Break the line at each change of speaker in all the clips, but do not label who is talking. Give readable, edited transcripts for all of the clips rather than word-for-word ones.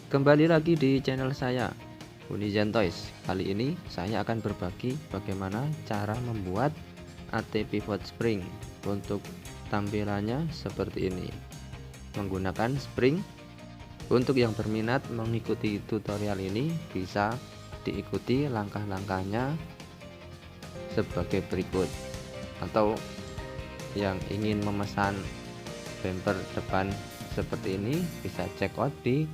Kembali lagi di channel saya, Unizen Toys. Kali ini saya akan berbagi bagaimana cara membuat AT pivot spring. Untuk tampilannya seperti ini, menggunakan spring. Untuk yang berminat mengikuti tutorial ini, bisa diikuti langkah-langkahnya sebagai berikut. Atau yang ingin memesan bumper depan seperti ini, bisa check out di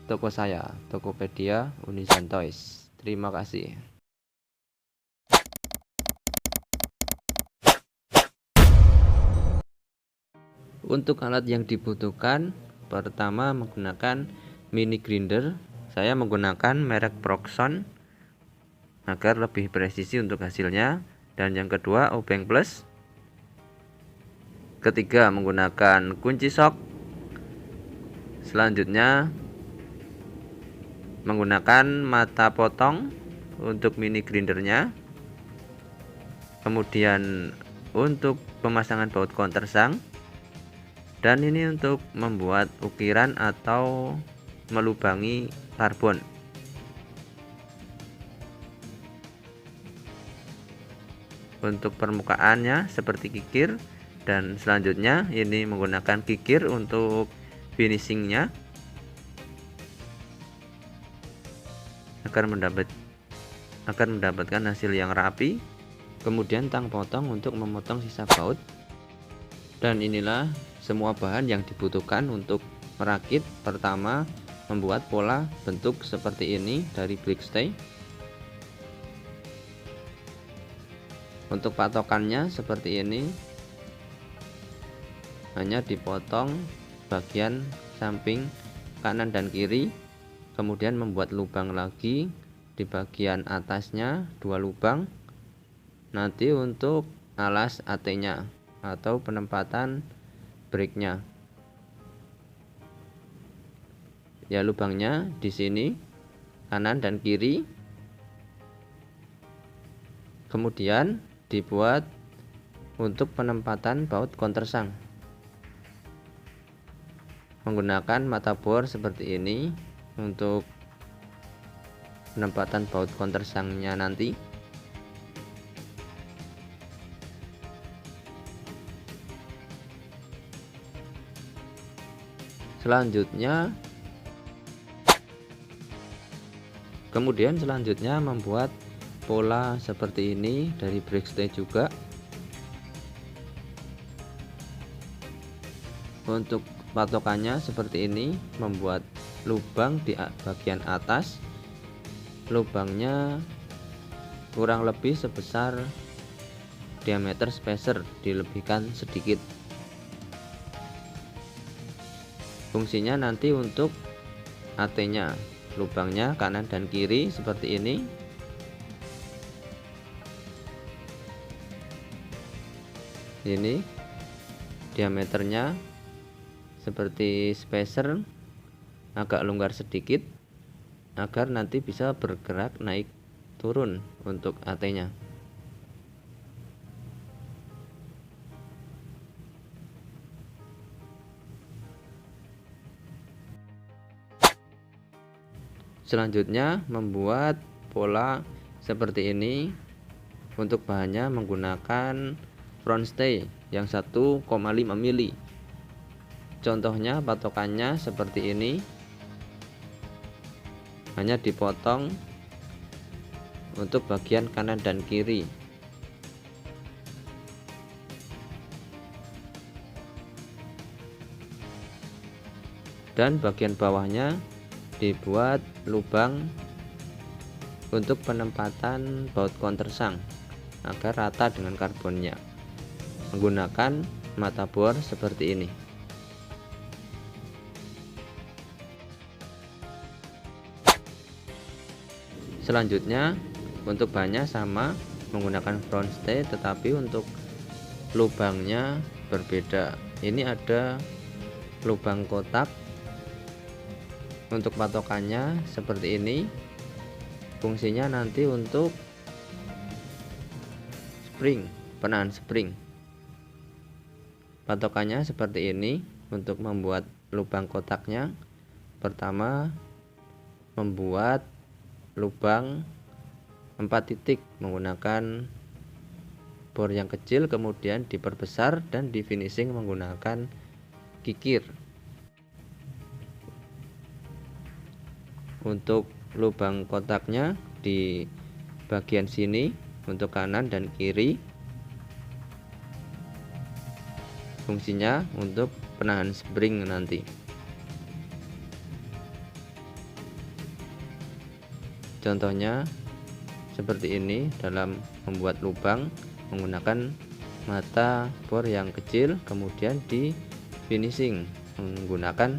toko saya, Tokopedia Unizen Toys. Terima kasih. Untuk alat yang dibutuhkan, pertama menggunakan mini grinder. Saya menggunakan merek Proxon agar lebih presisi untuk hasilnya. Dan yang kedua, obeng plus. Ketiga, menggunakan kunci sok. Selanjutnya menggunakan mata potong untuk mini grindernya. Kemudian untuk pemasangan baut countersunk, dan ini untuk membuat ukiran atau melubangi karbon. Untuk permukaannya seperti kikir, dan selanjutnya ini menggunakan kikir untuk finishingnya agar mendapatkan hasil yang rapi. Kemudian tang potong untuk memotong sisa baut. Dan inilah semua bahan yang dibutuhkan untuk merakit. Pertama, membuat pola bentuk seperti ini dari Blackstay. Untuk patokannya seperti ini, hanya dipotong bagian samping kanan dan kiri. Kemudian membuat lubang lagi di bagian atasnya, 2 lubang. Nanti untuk alas AT-nya atau penempatan brake-nya. Ya, lubangnya di sini kanan dan kiri. Kemudian dibuat untuk penempatan baut countersunk menggunakan mata bor seperti ini untuk penempatan baut countersunk-nya nanti. Selanjutnya membuat pola seperti ini dari Blackstay juga. Untuk patokannya seperti ini, membuat lubang di bagian atas. Lubangnya kurang lebih sebesar diameter spacer, dilebihkan sedikit. Fungsinya nanti untuk AT-nya, lubangnya kanan dan kiri seperti ini. Ini diameternya seperti spacer, agak longgar sedikit agar nanti bisa bergerak naik turun untuk AT-nya. Selanjutnya membuat pola seperti ini. Untuk bahannya menggunakan front stay yang 1,5 mili. Contohnya patokannya seperti ini, hanya dipotong untuk bagian kanan dan kiri. Dan bagian bawahnya dibuat lubang untuk penempatan baut countersunk agar rata dengan karbonnya menggunakan mata bor seperti ini. Selanjutnya untuk bahannya sama, menggunakan front stay, tetapi untuk lubangnya berbeda. Ini ada lubang kotak. Untuk patokannya seperti ini. Fungsinya nanti untuk spring, penahan spring. Patokannya seperti ini. Untuk membuat lubang kotaknya, pertama membuat lubang 4 titik menggunakan bor yang kecil, kemudian diperbesar dan di finishing menggunakan kikir. Untuk lubang kotaknya di bagian sini untuk kanan dan kiri, fungsinya untuk penahan spring nanti. Contohnya seperti ini dalam membuat lubang menggunakan mata bor yang kecil, kemudian di finishing menggunakan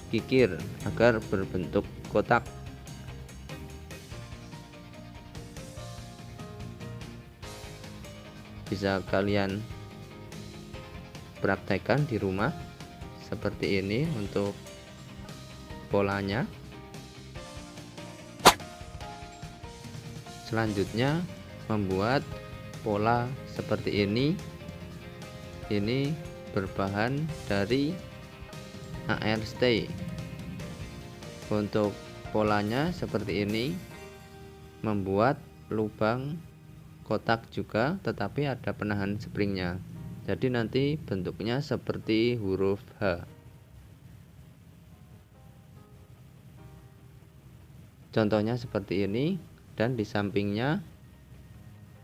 kikir agar berbentuk kotak. Bisa kalian praktekkan di rumah seperti ini untuk polanya. Selanjutnya membuat pola seperti ini berbahan dari AR stay. Untuk polanya seperti ini, membuat lubang kotak juga, tetapi ada penahan springnya, jadi nanti bentuknya seperti huruf H. Contohnya seperti ini. Dan di sampingnya,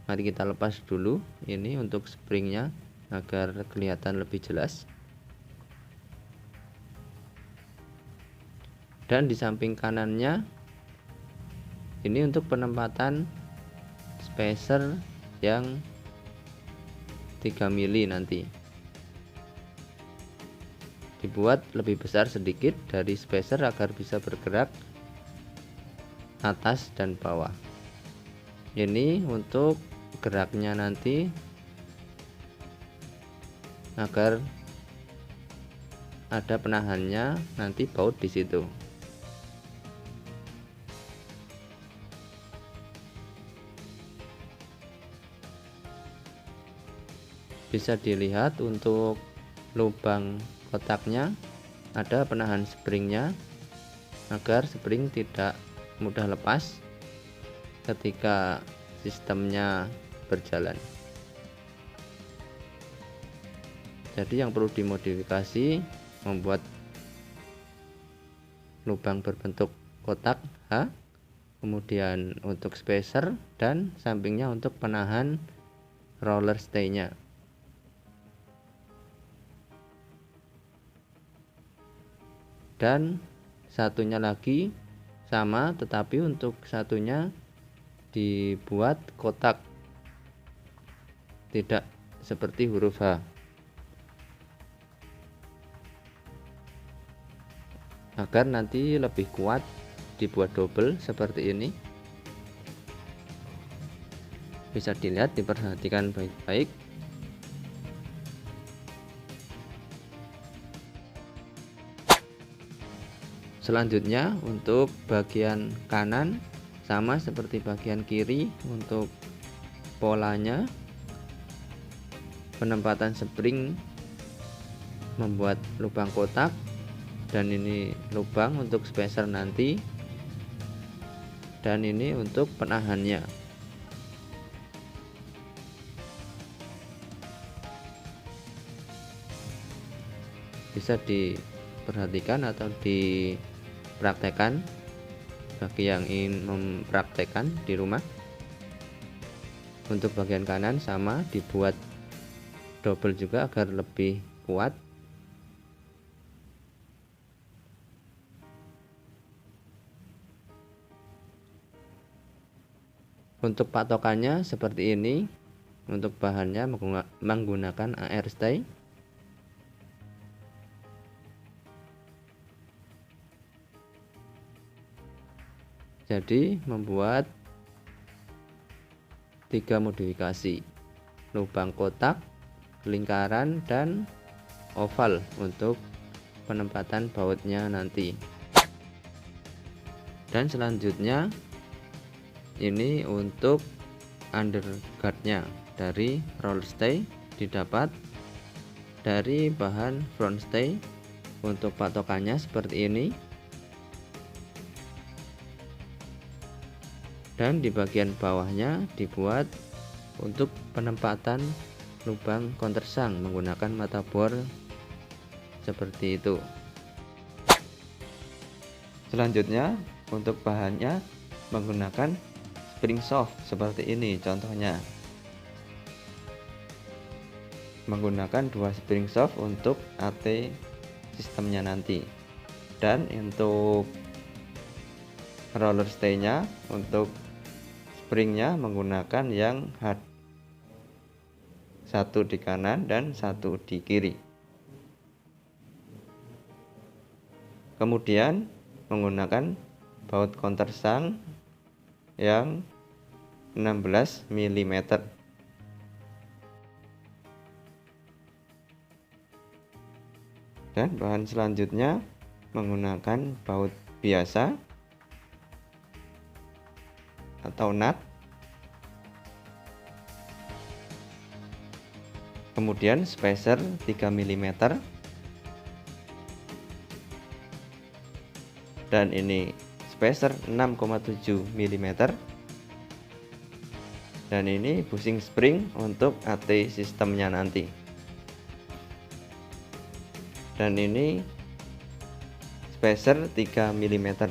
mari kita lepas dulu ini untuk springnya agar kelihatan lebih jelas. Dan di samping kanannya ini untuk penempatan spacer yang 3 mili nanti. Dibuat lebih besar sedikit dari spacer agar bisa bergerak atas dan bawah. Ini untuk geraknya nanti agar ada penahannya, nanti baut di situ. Bisa dilihat untuk lubang kotaknya ada penahan springnya agar spring tidak mudah lepas ketika sistemnya berjalan. Jadi yang perlu dimodifikasi membuat lubang berbentuk kotak H, kemudian untuk spacer dan sampingnya untuk penahan roller stay-nya. Dan satunya lagi sama, tetapi untuk satunya dibuat kotak, tidak seperti huruf H, agar nanti lebih kuat dibuat double seperti ini. Bisa dilihat, diperhatikan baik-baik. Selanjutnya untuk bagian kanan sama seperti bagian kiri. Untuk polanya penempatan spring membuat lubang kotak, dan ini lubang untuk spacer nanti, dan ini untuk penahannya. Bisa diperhatikan atau dipraktekkan bagi yang ingin mempraktekkan di rumah. Untuk bagian kanan sama, dibuat double juga agar lebih kuat. Untuk patokannya seperti ini. Untuk bahannya menggunakan AR stay. Jadi membuat 3 modifikasi: lubang kotak, lingkaran, dan oval untuk penempatan bautnya nanti. Dan selanjutnya ini untuk underguardnya dari roll stay, didapat dari bahan front stay. Untuk patokannya seperti ini. dan di bagian bawahnya dibuat untuk penempatan lubang countersunk menggunakan mata bor seperti itu. Selanjutnya untuk bahannya menggunakan spring soft seperti ini contohnya. Menggunakan 2 spring soft untuk AT sistemnya nanti. Dan untuk roller stay-nya, untuk springnya menggunakan yang hard, satu di kanan dan satu di kiri. Kemudian menggunakan baut countersunk yang 16 mm. Dan bahan selanjutnya menggunakan baut biasa atau nut. Kemudian spacer 3 mm. Dan ini spacer 6,7 mm. Dan ini bushing spring untuk AT sistemnya nanti. Dan ini spacer 3 mm.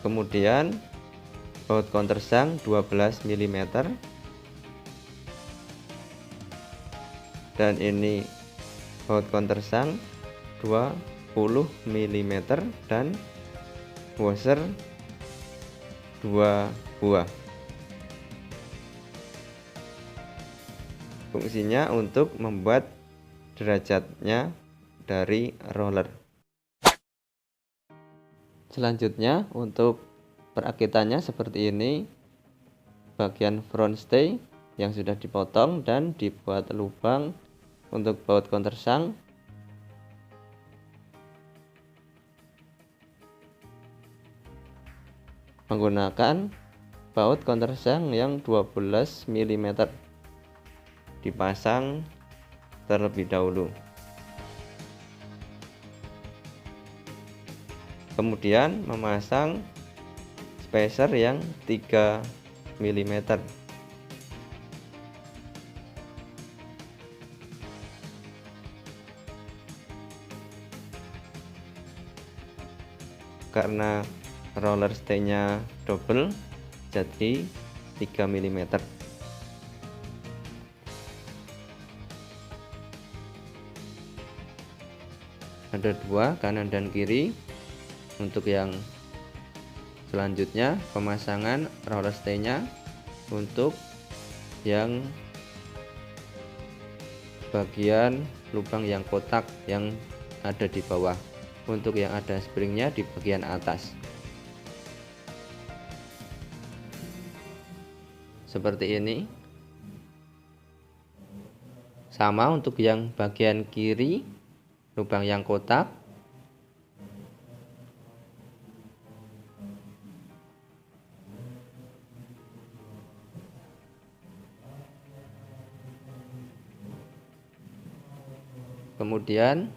Kemudian baut countersunk 12 mm. Dan ini baut countersunk 20 mm dan washer 2 buah. Fungsinya untuk membuat derajatnya dari roller. Selanjutnya untuk perakitannya seperti ini. Bagian front stay yang sudah dipotong dan dibuat lubang untuk baut countersunk. Menggunakan baut countersunk yang 12 mm. Dipasang terlebih dahulu. Kemudian memasang spacer yang 3 mm. Karena roller stay-nya double, jadi 3 mm. Ada 2 kanan dan kiri. Untuk yang selanjutnya pemasangan roller stay-nya untuk yang bagian lubang yang kotak yang ada di bawah. Untuk yang ada springnya di bagian atas. Seperti ini. Sama untuk yang bagian kiri, lubang yang kotak. Kemudian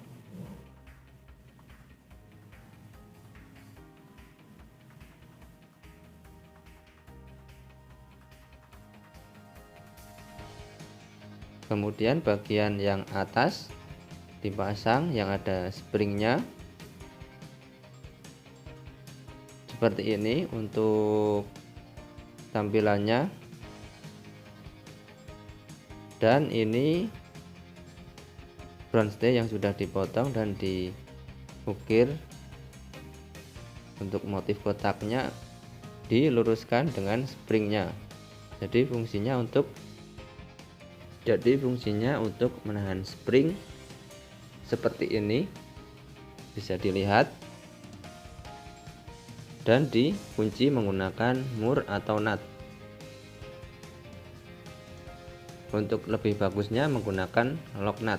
bagian yang atas dipasang yang ada springnya seperti ini untuk tampilannya. Dan ini front stay yang sudah dipotong dan diukir. Untuk motif kotaknya diluruskan dengan springnya. Jadi fungsinya untuk menahan spring seperti ini, bisa dilihat, dan dikunci menggunakan mur atau nut. Untuk lebih bagusnya menggunakan lock nut.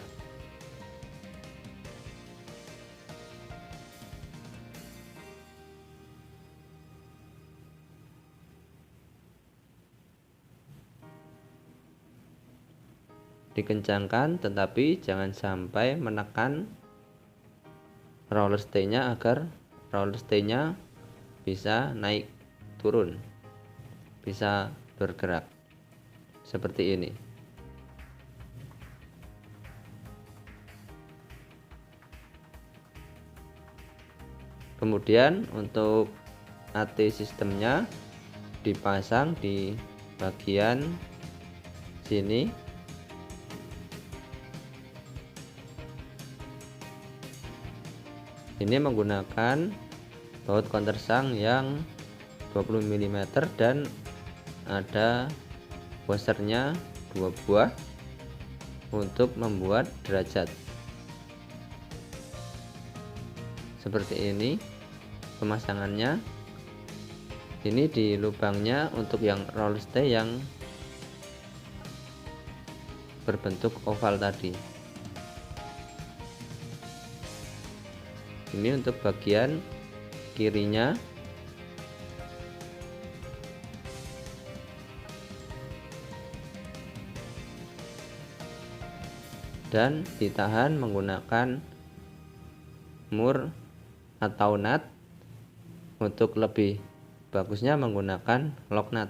Dikencangkan tetapi jangan sampai menekan roller stay-nya agar roller stay-nya bisa naik turun, bisa bergerak seperti ini. Kemudian untuk AT sistemnya dipasang di bagian sini. Ini menggunakan baut countersunk yang 20 mm dan ada washernya 2 buah untuk membuat derajat. Seperti ini pemasangannya. Ini di lubangnya untuk yang roller stay yang berbentuk oval tadi. Ini untuk bagian kirinya. Dan ditahan menggunakan mur atau nut. Untuk lebih bagusnya menggunakan lock nut.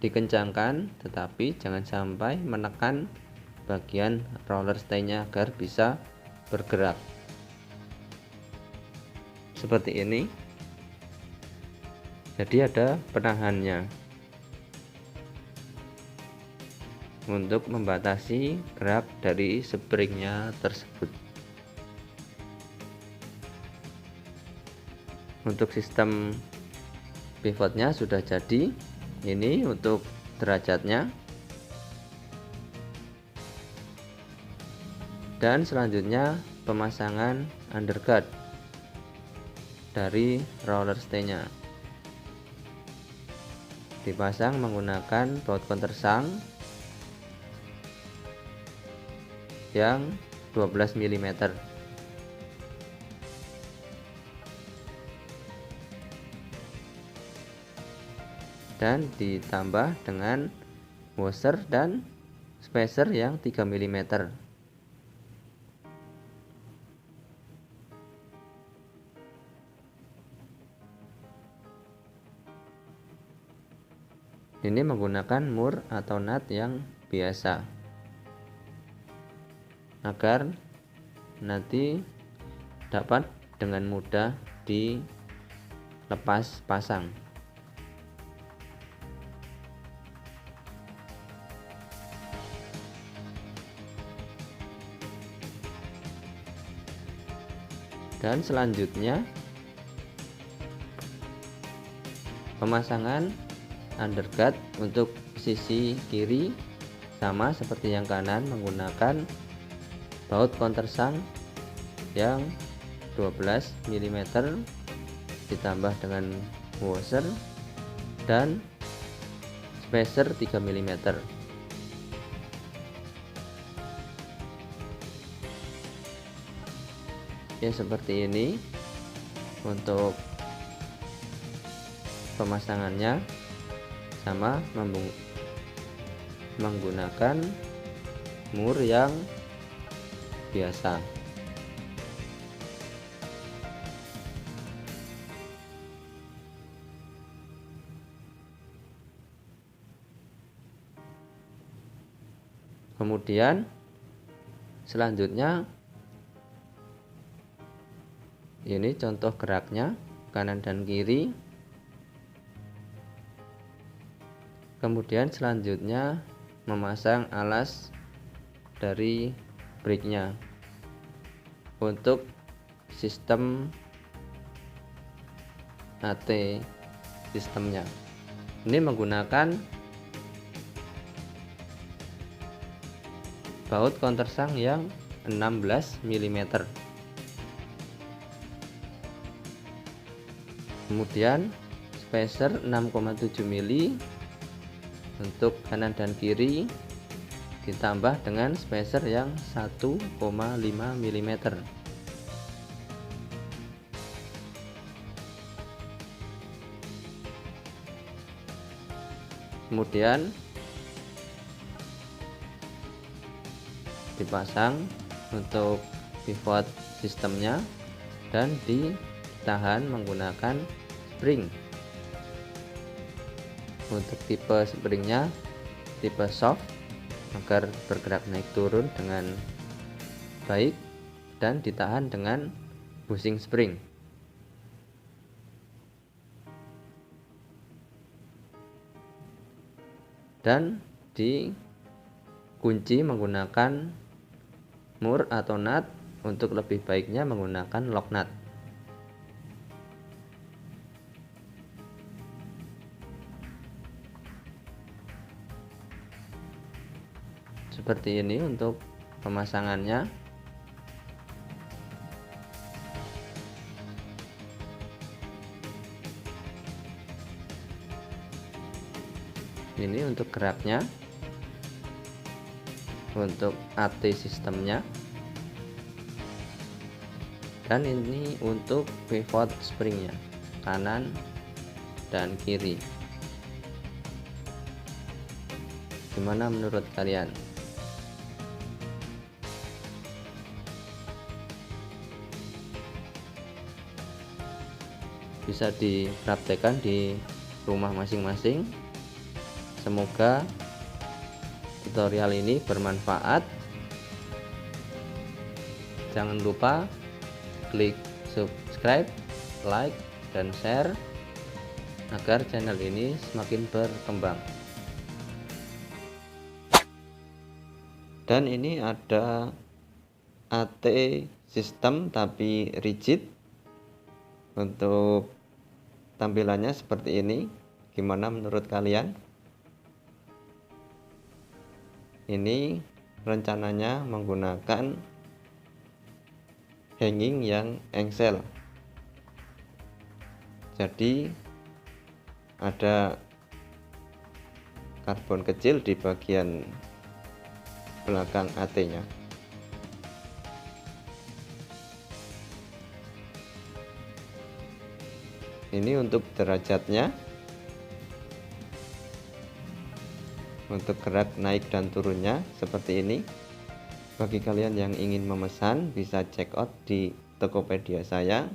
Dikencangkan, tetapi jangan sampai menekan bagian roller stay-nya agar bisa bergerak. Seperti ini. Jadi ada penahannya untuk membatasi gerak dari springnya tersebut. Untuk sistem pivotnya sudah jadi. Ini untuk derajatnya. Dan selanjutnya pemasangan underguard dari roller stay-nya. Dipasang menggunakan baut countersunk yang 12 mm. Dan ditambah dengan washer dan spacer yang 3 mm. Ini menggunakan mur atau nut yang biasa agar nanti dapat dengan mudah dilepas pasang. Dan selanjutnya pemasangan underguard untuk sisi kiri sama seperti yang kanan, menggunakan baut countersunk yang 12 mm ditambah dengan washer dan spacer 3 mm. Ya, seperti ini untuk pemasangannya, sama menggunakan mur yang biasa. Kemudian selanjutnya ini contoh geraknya kanan dan kiri. Kemudian selanjutnya memasang alas dari brake-nya untuk sistem AT sistemnya. Ini menggunakan baut countersunk yang 16 mm. Kemudian spacer 6,7 mili untuk kanan dan kiri, ditambah dengan spacer yang 1,5 mm. kemudian dipasang untuk pivot sistemnya dan ditahan menggunakan spring. Untuk tipe springnya tipe soft agar bergerak naik turun dengan baik dan ditahan dengan bushing spring. Dan dikunci menggunakan mur atau nut, untuk lebih baiknya menggunakan lock nut. Seperti ini untuk pemasangannya. Ini untuk geraknya, untuk AT sistemnya, dan ini untuk pivot springnya, kanan dan kiri. Gimana menurut kalian? Bisa dipraktekkan di rumah masing-masing. Semoga tutorial ini bermanfaat. Jangan lupa klik subscribe, like, dan share agar channel ini semakin berkembang. Dan ini ada AT sistem tapi rigid. Untuk tampilannya seperti ini. Gimana menurut kalian? Ini rencananya menggunakan hanging yang engsel. Jadi ada karbon kecil di bagian belakang AT-nya. Ini untuk derajatnya, untuk gerak naik dan turunnya seperti ini. Bagi kalian yang ingin memesan bisa check out di Tokopedia saya.